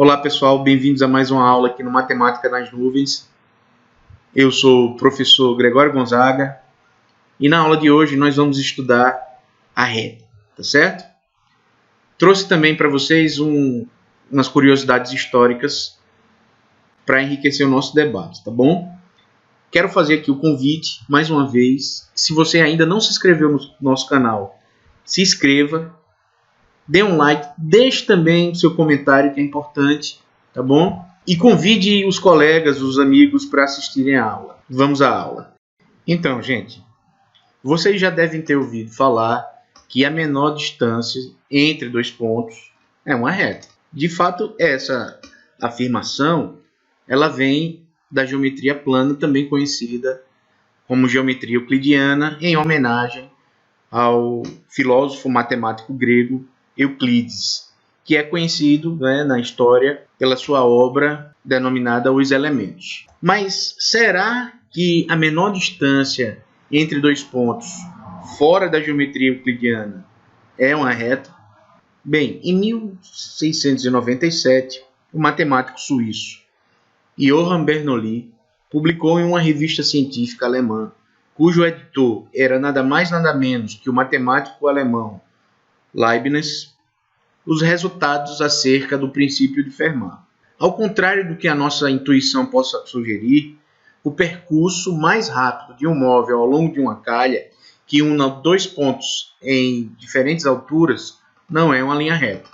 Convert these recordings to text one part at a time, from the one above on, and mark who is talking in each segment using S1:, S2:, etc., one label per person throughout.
S1: Olá pessoal, bem-vindos a mais uma aula aqui no Matemática nas Nuvens. Eu sou o professor Gregório Gonzaga e na aula de hoje nós vamos estudar a reta, tá certo? Trouxe também para vocês umas curiosidades históricas para enriquecer o nosso debate, tá bom? Quero fazer aqui o convite, mais uma vez, se você ainda não se inscreveu no nosso canal, se inscreva. Dê um like, deixe também seu comentário que é importante, tá bom? E convide os colegas, os amigos para assistirem a aula. Vamos à aula. Então, gente, vocês já devem ter ouvido falar que a menor distância entre dois pontos é uma reta. De fato, essa afirmação ela vem da geometria plana, também conhecida como geometria euclidiana, em homenagem ao filósofo matemático grego Euclides, que é conhecido, na história pela sua obra denominada Os Elementos. Mas será que a menor distância entre dois pontos fora da geometria euclidiana é uma reta? Bem, em 1697, o matemático suíço Johann Bernoulli publicou em uma revista científica alemã, cujo editor era nada mais nada menos que o matemático alemão Leibniz, os resultados acerca do princípio de Fermat. Ao contrário do que a nossa intuição possa sugerir, o percurso mais rápido de um móvel ao longo de uma calha que una dois pontos em diferentes alturas não é uma linha reta.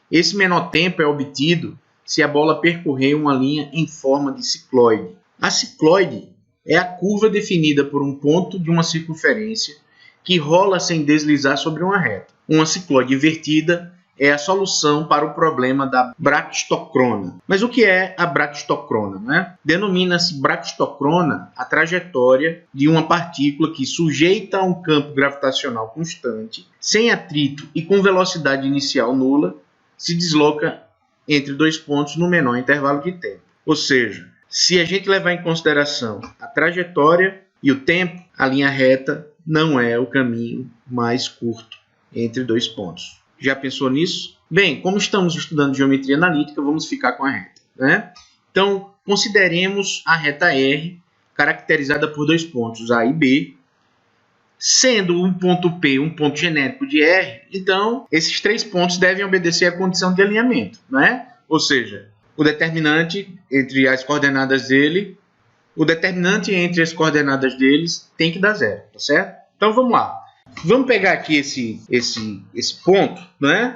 S1: Esse menor tempo é obtido se a bola percorrer uma linha em forma de cicloide. A cicloide é a curva definida por um ponto de uma circunferência que rola sem deslizar sobre uma reta. Uma cicloide invertida é a solução para o problema da braquistocrona. Mas o que é a braquistocrona? Denomina-se braquistocrona a trajetória de uma partícula que, sujeita a um campo gravitacional constante, sem atrito e com velocidade inicial nula, se desloca entre dois pontos no menor intervalo de tempo. Ou seja, se a gente levar em consideração a trajetória e o tempo, a linha reta não é o caminho mais curto entre dois pontos. Já pensou nisso? Bem, como estamos estudando geometria analítica, vamos ficar com a reta, Então, consideremos a reta R, caracterizada por dois pontos A e B. Sendo um ponto P um ponto genérico de R, então esses três pontos devem obedecer à condição de alinhamento, Ou seja, o determinante entre as coordenadas dele, tem que dar zero, tá certo? Então vamos lá. Vamos pegar aqui esse ponto,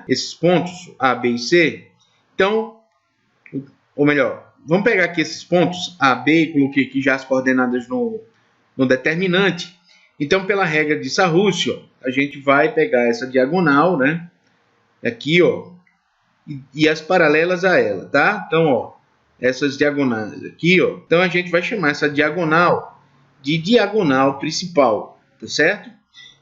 S1: Esses pontos A, B e C. Então, ou melhor, vamos pegar aqui esses pontos A, B e coloquei aqui já as coordenadas no determinante. Então, pela regra de Sarrusio, a gente vai pegar essa diagonal, Aqui, e as paralelas a ela, tá? Então, essas diagonais aqui, Então, a gente vai chamar essa diagonal de diagonal principal, tá certo?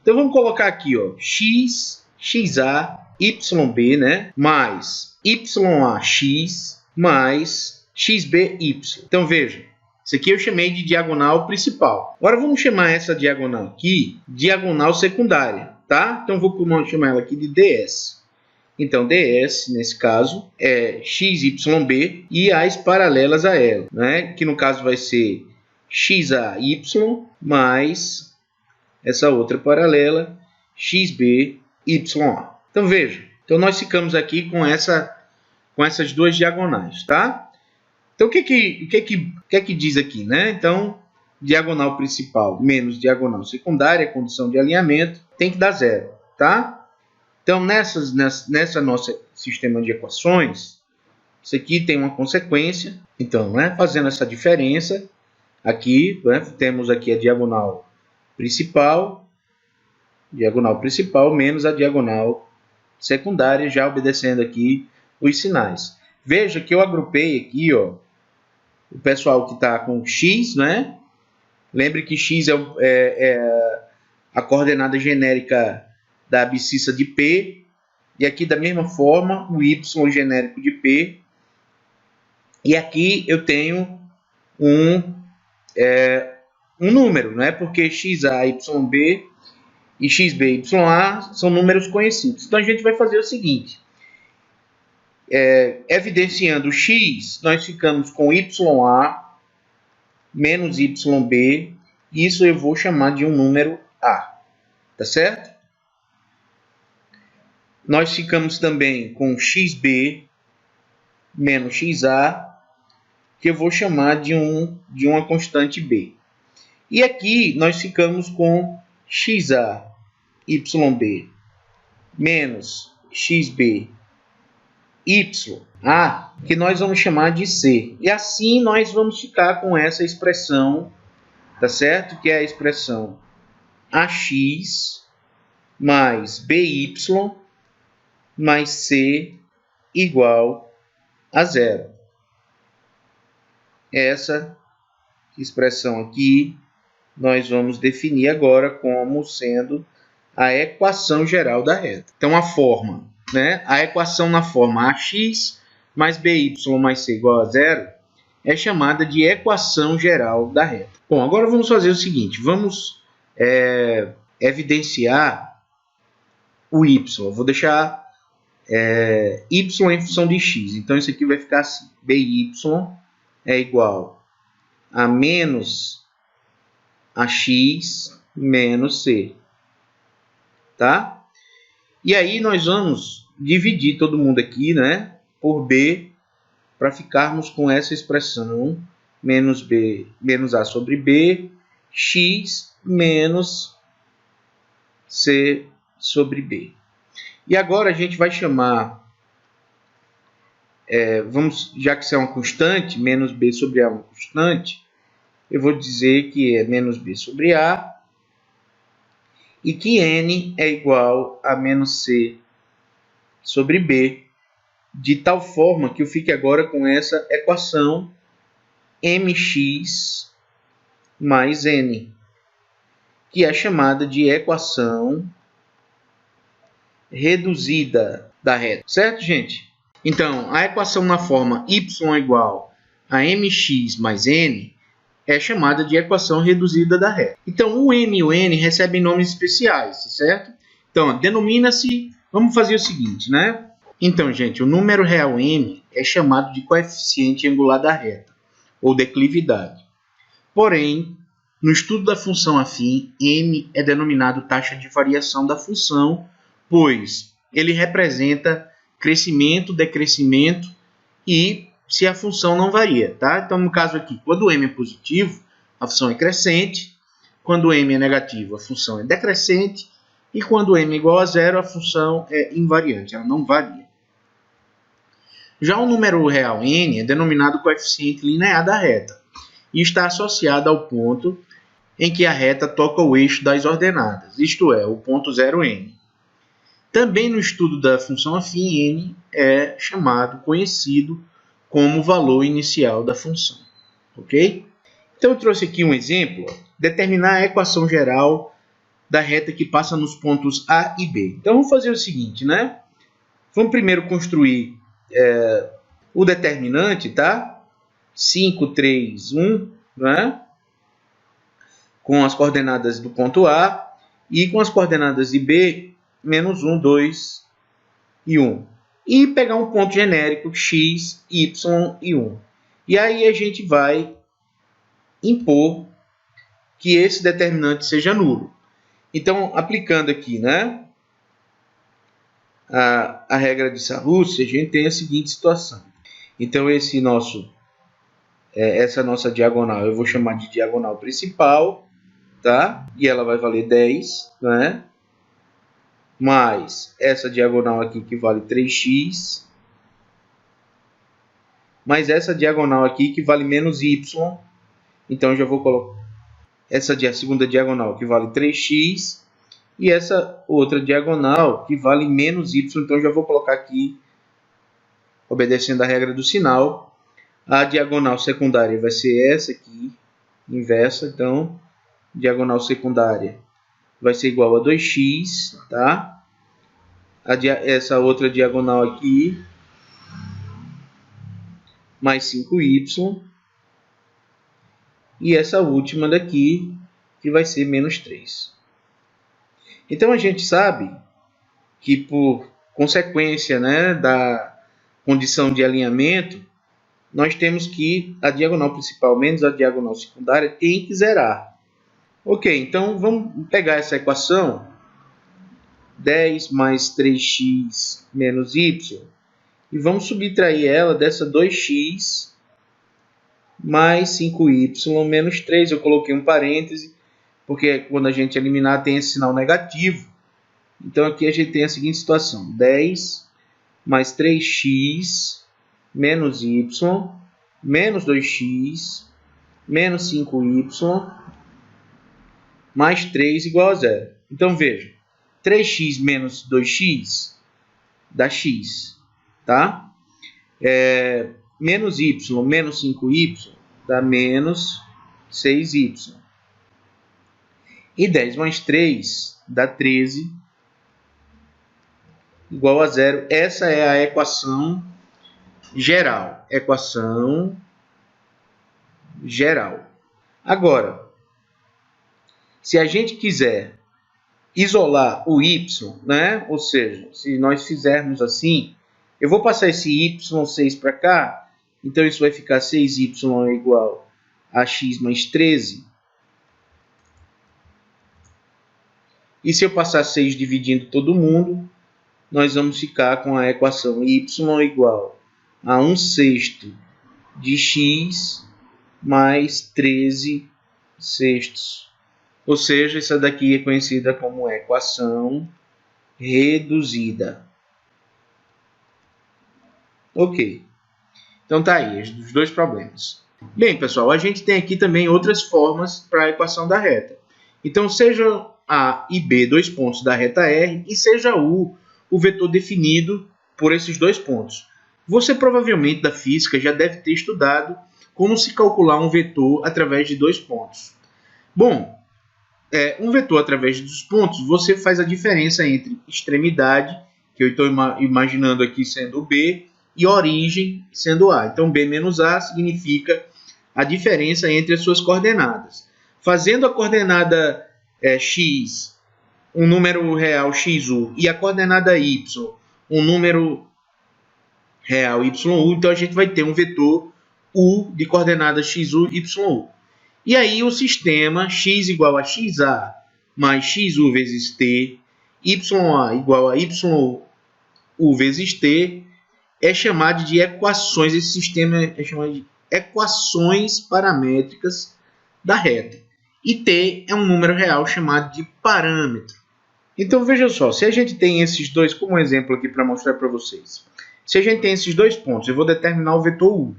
S1: Então, vamos colocar aqui, x, xa, yb, mais yax, mais xby. Então, veja. Isso aqui eu chamei de diagonal principal. Agora vamos chamar essa diagonal aqui diagonal secundária, tá? Então vou chamar ela aqui de ds. Então ds, nesse caso, é xyb e as paralelas a ela, Que no caso vai ser xay mais essa outra paralela, xbya. Então veja, então nós ficamos aqui com essas duas diagonais, tá? Então, o que diz aqui, Então, diagonal principal menos diagonal secundária, condição de alinhamento, tem que dar zero, tá? Então, nessa nossa sistema de equações, isso aqui tem uma consequência. Então, fazendo essa diferença, aqui, temos aqui a diagonal principal menos a diagonal secundária, já obedecendo aqui os sinais. Veja que eu agrupei aqui, o pessoal que está com x, Lembre que x é a coordenada genérica da abscissa de P. E aqui, da mesma forma, o y genérico de P. E aqui eu tenho um número, Porque xa, yb e xb, ya são números conhecidos. Então, a gente vai fazer o seguinte. Evidenciando x, nós ficamos com YA menos YB. Isso eu vou chamar de um número A. Tá certo? Nós ficamos também com XB menos XA, que eu vou chamar de uma constante B. E aqui nós ficamos com XA, YB, menos XB, YA, que nós vamos chamar de C. E assim nós vamos ficar com essa expressão, tá certo? Que é a expressão AX mais BY mais C igual a zero. Essa expressão aqui nós vamos definir agora como sendo a equação geral da reta. Então a forma, né? A equação na forma AX mais BY mais C igual a zero é chamada de equação geral da reta. Bom, agora vamos fazer o seguinte, vamos evidenciar o Y. Eu vou deixar y em função de x. Então isso aqui vai ficar assim, BY é igual a menos AX menos C. Tá? E aí nós vamos dividir todo mundo aqui, né, por B, para ficarmos com essa expressão menos A sobre B, x menos C sobre B. E agora a gente vai chamar, já que isso é uma constante, menos B sobre A é uma constante, eu vou dizer que é menos B sobre A, e que N é igual a menos C sobre B, de tal forma que eu fique agora com essa equação mx mais n, que é chamada de equação reduzida da reta. Certo, gente? Então, a equação na forma y igual a mx mais n é chamada de equação reduzida da reta. Então, o m e o n recebem nomes especiais, certo? Então, denomina-se... Vamos fazer o seguinte, né? Então, gente, o número real m é chamado de coeficiente angular da reta, ou declividade. Porém, no estudo da função afim, m é denominado taxa de variação da função, pois ele representa crescimento, decrescimento e se a função não varia, tá? Então, no caso aqui, quando m é positivo, a função é crescente, quando m é negativo, a função é decrescente, e quando m é igual a zero, a função é invariante, ela não varia. Já o número real n é denominado coeficiente linear da reta e está associado ao ponto em que a reta toca o eixo das ordenadas, isto é, o ponto 0n. Também no estudo da função afim, n é conhecido como valor inicial da função. Ok? Então eu trouxe aqui um exemplo, determinar a equação geral da reta que passa nos pontos A e B. Então vamos fazer o seguinte, né? Vamos primeiro construir o determinante, tá? 5, 3, 1, né? Com as coordenadas do ponto A e com as coordenadas de B, menos 1, 2 e 1. E pegar um ponto genérico x, y e 1. E aí a gente vai impor que esse determinante seja nulo. Então, aplicando aqui, né, a regra de Sarrus, a gente tem a seguinte situação. Então, essa nossa diagonal eu vou chamar de diagonal principal, tá? E ela vai valer 10, né? Mais essa diagonal aqui que vale 3x, mais essa diagonal aqui que vale menos y. Então, eu já vou colocar a segunda diagonal que vale 3x e essa outra diagonal que vale menos y. Então, eu já vou colocar aqui, obedecendo a regra do sinal, a diagonal secundária vai ser essa aqui, inversa. Então, diagonal secundária vai ser igual a 2x, tá? Essa outra diagonal aqui, mais 5y. E essa última daqui, que vai ser menos 3. Então, a gente sabe que por consequência, né, da condição de alinhamento, nós temos que a diagonal principal menos a diagonal secundária tem que zerar. Ok, então vamos pegar essa equação, 10 mais 3x menos y, e vamos subtrair ela dessa 2x mais 5y menos 3. Eu coloquei um parêntese, porque quando a gente eliminar tem esse sinal negativo. Então aqui a gente tem a seguinte situação, 10 mais 3x menos y menos 2x menos 5y mais 3 igual a 0. Então veja, 3x menos 2x dá x, tá? Menos y menos 5y dá menos 6y. E 10 mais 3 dá 13 igual a 0. Essa é a equação geral. Equação geral. Agora, se a gente quiser isolar o y, né? Ou seja, se nós fizermos assim, eu vou passar esse y6 para cá, então isso vai ficar 6y igual a x mais 13. E se eu passar 6 dividindo todo mundo, nós vamos ficar com a equação y igual a 1/6 de x mais 13 sextos. Ou seja, essa daqui é conhecida como equação reduzida. Ok. Então tá aí, os dois problemas. Bem, pessoal, a gente tem aqui também outras formas para a equação da reta. Então, seja A e B dois pontos da reta R e seja U o vetor definido por esses dois pontos. Você provavelmente da física já deve ter estudado como se calcular um vetor através de dois pontos. Bom, um vetor através dos pontos, você faz a diferença entre extremidade, que eu estou imaginando aqui sendo B, e origem sendo A. Então, B menos A significa a diferença entre as suas coordenadas. Fazendo a coordenada x, um número real xu, e a coordenada y, um número real yu, então a gente vai ter um vetor u de coordenadas xu, yu. E aí o sistema x igual a xa mais xu vezes t, ya igual a yu vezes t, é chamado de equações. Esse sistema é chamado de equações paramétricas da reta. E t é um número real chamado de parâmetro. Então veja só, se a gente tem esses dois como exemplo aqui para mostrar para vocês. Se a gente tem esses dois pontos, eu vou determinar o vetor u.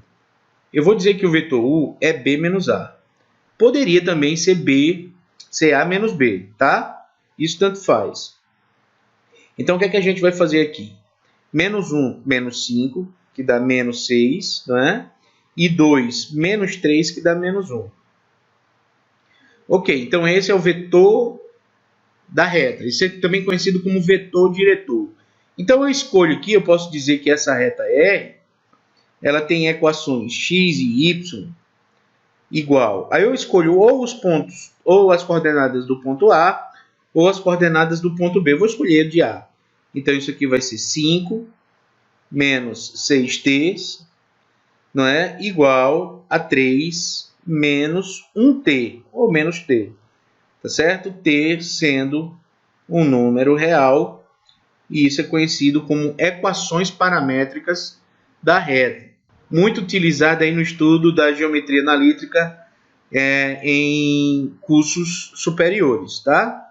S1: Eu vou dizer que o vetor u é b menos a. Poderia também ser a menos b, tá? Isso tanto faz. Então o que é que a gente vai fazer aqui? Menos 1, menos 5, que dá menos 6, não é? E 2, menos 3, que dá menos 1. Ok, então esse é o vetor da reta. Isso é também conhecido como vetor diretor. Então eu escolho aqui, eu posso dizer que essa reta R, ela tem equações x e y igual. Aí eu escolho ou os pontos, ou as coordenadas do ponto A, ou as coordenadas do ponto B. Eu vou escolher de A. Então isso aqui vai ser 5 menos 6t, não é? Igual a 3 menos 1t, ou menos t. Tá certo? T sendo um número real, e isso é conhecido como equações paramétricas da reta. Muito utilizada aí no estudo da geometria analítica em cursos superiores, tá?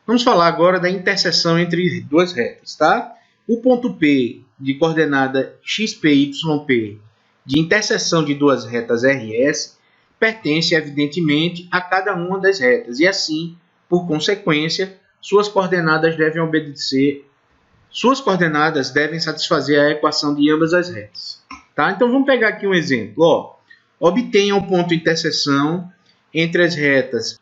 S1: Vamos falar agora da interseção entre duas retas, tá? O ponto P de coordenada xp, yp, de interseção de duas retas RS, pertence, evidentemente, a cada uma das retas, e assim, por consequência, suas coordenadas devem satisfazer a equação de ambas as retas. Tá? Então vamos pegar aqui um exemplo. Obtenha o ponto de interseção entre as retas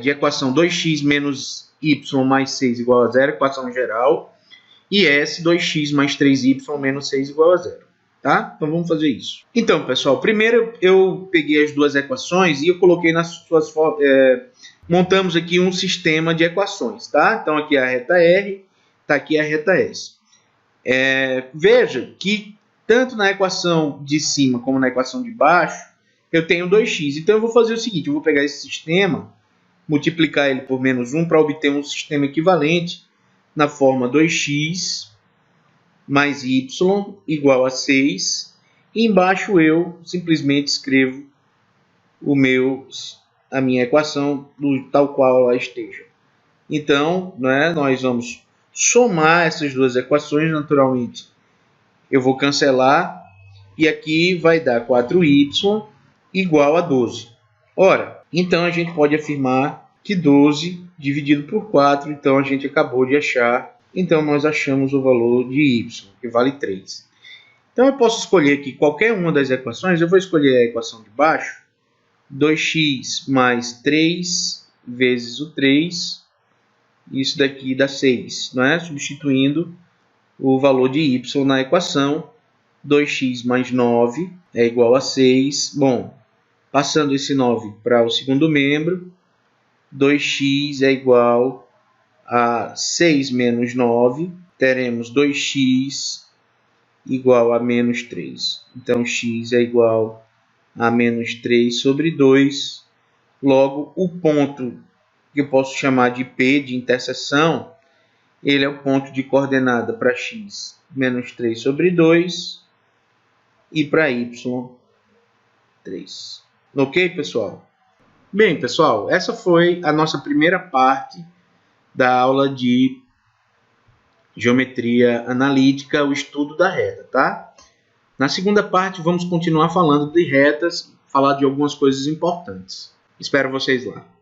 S1: de equação 2x menos y mais 6 igual a 0, equação geral, e S 2x mais 3y menos 6 igual a 0. Tá? Então vamos fazer isso. Então, pessoal, primeiro eu peguei as duas equações e eu coloquei nas suas montamos aqui um sistema de equações. Tá? Então aqui é a reta R, está aqui a reta S. Veja que tanto na equação de cima como na equação de baixo, eu tenho 2x. Então eu vou fazer o seguinte, eu vou pegar esse sistema, multiplicar ele por menos 1 para obter um sistema equivalente na forma 2x mais y igual a 6. E embaixo eu simplesmente escrevo a minha equação tal qual ela esteja. Então, nós vamos somar essas duas equações, naturalmente. Eu vou cancelar e aqui vai dar 4y igual a 12. Ora, então a gente pode afirmar que 12 dividido por 4, então a gente acabou de achar. Então nós achamos o valor de y, que vale 3. Então eu posso escolher aqui qualquer uma das equações. Eu vou escolher a equação de baixo, 2x mais 3 vezes o 3. Isso daqui dá 6, substituindo o valor de y na equação. 2x mais 9 é igual a 6. Bom, passando esse 9 para o segundo membro, 2x é igual a 6 menos 9. Teremos 2x igual a menos 3. Então, x é igual a menos 3 sobre 2. Logo, o ponto que eu posso chamar de P, de interseção, ele é o ponto de coordenada para x, menos 3 sobre 2, e para y, 3. Ok, pessoal? Bem, pessoal, essa foi a nossa primeira parte da aula de geometria analítica, o estudo da reta, tá? Na segunda parte, vamos continuar falando de retas, falar de algumas coisas importantes. Espero vocês lá.